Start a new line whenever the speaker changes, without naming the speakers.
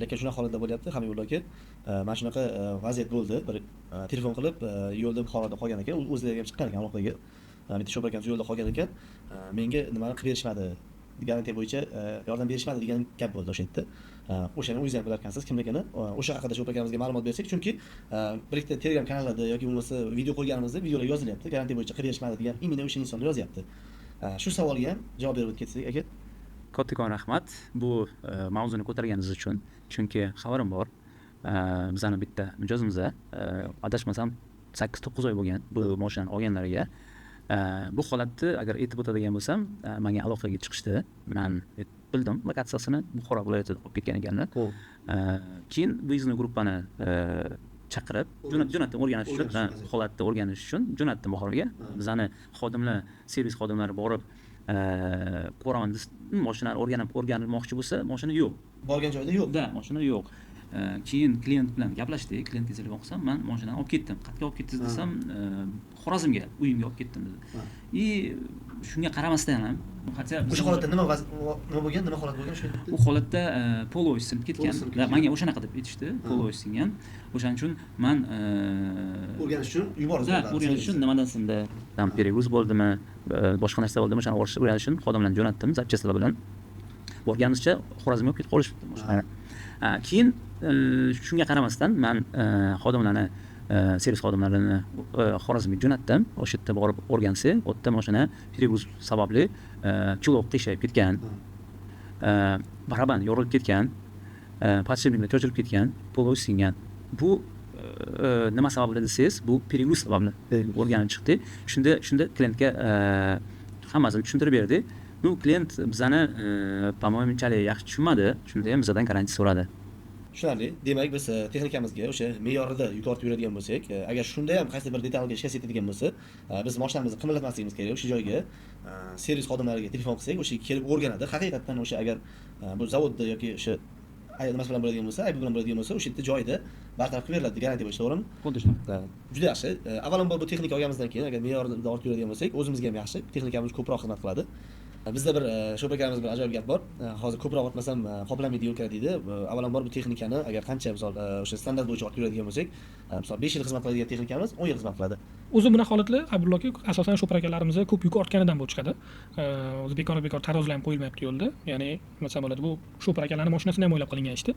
Lekin shunaqa holatda bo'lyapti, Hamidullo aka. Mana shunaqa vaziyat bo'ldi. Bir telefon qilib, yo'lda Buxoroda qolgan ekan, o'zlari ham chiqqan ekan aloqaga. Bitta sho'p akamiz yo'lda qolgan ekan. Menga nimani qilib berishmadi, garantiya bo'yicha yordam berishmadi degan gap bo'ldi o'sha yerda. O'shani o'zingiz ham bilar ekansiz kimligini. O'sha haqida sho'p akamizga ma'lumot bersak, chunki bir ikkita Telegram kanallarda yoki bo'lmasa video qo'yganimizda videolar yozilyapti, garantiya bo'yicha qilib berishmadi degan imенно o'sha inson yozyapti. Shu savolga ham javob berib ketsak aka.
Kattakon rahmat bu mavzuni ko'targaningiz uchun. Chunki xabarim bor. Bizning bitta mijozimizda adashmasam 8-9 oy bo'lgan bu mashinani olganlariga. Bu holatni agar aytib o'tadigan bo'lsam, menga aloqaga chiqishdi. Men bildim, lokatsiyasini Buxoro viloyatida olib ketgan ekanlar. Keyin bizning gruppani chaqirib, jo'natdim o'rganish uchun, holatni o'rganish uchun jo'natdim Buxoroga. Bizning xodimlar, servis xodimlari borib ko'raman, mashinani o'rganilmoqchi bo'lsa, mashina yo'q.
Borgan joyda yo'q.
Da, mashina yo'q. Keyin klient bilan gaplashdik, klientga telefon qilsam, men mashinani olib ketdim. Qayerga olib ketdingiz desam, Xorazmga, uyimga olib ketdim dedi. Shunga qaramasdan ham, hatto
o'sha holatda nima bo'lgan, nima holat bo'lgan shu?
U holatda polo sinib ketgan. Menga o'shanaqa deb aytishdi, polo singan. O'shaning uchun men
o'rganish uchun yubordim.
O'rganish uchun nimadan sindi? Tam перегруз bo'ldimi, boshqa narsa bo'ldimi, o'shani o'rganish uchun xodimlarni jo'natdim, zapchastlar bilan. Borganimizcha Xorazmga olib ketib qolishibdi mashina. Keyin shunga qaramasdan men xodimlarni servis xodimlarini Xorazmga jo'natdim. O'sha yerda borib o'rgansa, u yerda mashina перегруз sababli chulov qiyshayib ketgan. Baraban yorilib ketgan, podshipniklar cho'chilib ketgan, polo singan. Bu nima sababli desangiz, bu перегруз sababli o'rganib chiqdi. Shunda klientga hammasini tushuntirib berdi. Bu klient bizani по-моему unchalik yaxshi tushunmadi. Shunda ham bizdan garantiya so'radi.
Tushunarli. Demak, biz texnikamizga o'sha me'yorida yuqori yuradigan bo'lsak, agar shunda ham qaysi bir detalga shikast yetadigan bo'lsa, biz mashinamizni qimirlatmasligimiz kerak. O'sha joyga servis xodimlariga telefon qilsak, o'sha kelib o'rganadi. Haqiqatan o'sha agar bu zavodda yoki o'sha nimasi bilan bo'ladigan bo'lsa, aybi bilan bo'ladigan bo'lsa, o'sha yerda joyida bartaraf qilib beriladi, garantiya bo'yicha, to'g'rimi?
Xuddi shunaqa.
Juda yaxshi. Avvalambor bu texnika olganimizdan keyin agar me'yorida ortib yuradigan bo'lsak, o'zimizga ham yaxshi, texnikamiz ko'proq xizmat qiladi. Bizda bir sho'p akamiz bir ajoyib gap bor. Hozir ko'proq ortmasam qoplamaydi yo'lkar deydi. Avvalambor bu texnikani agar qancha misol o'sha standart bo'yicha ortib yuradigan bo'lsak, misol 5 yil xizmat qiladigan texnikamiz 10 yil xizmat qiladi.
O'zi bunaqa holatlar Abdulla aka asosan sho'p akalarimiz ko'p yuk ortganidan bo'lib chiqadi. O'zi bekor tarozilar ham qo'yilmayapti yo'lda. Ya'ni nima bo'ladi, bu sho'p akalarning mashinasini ham o'ylab qilingan ishdi.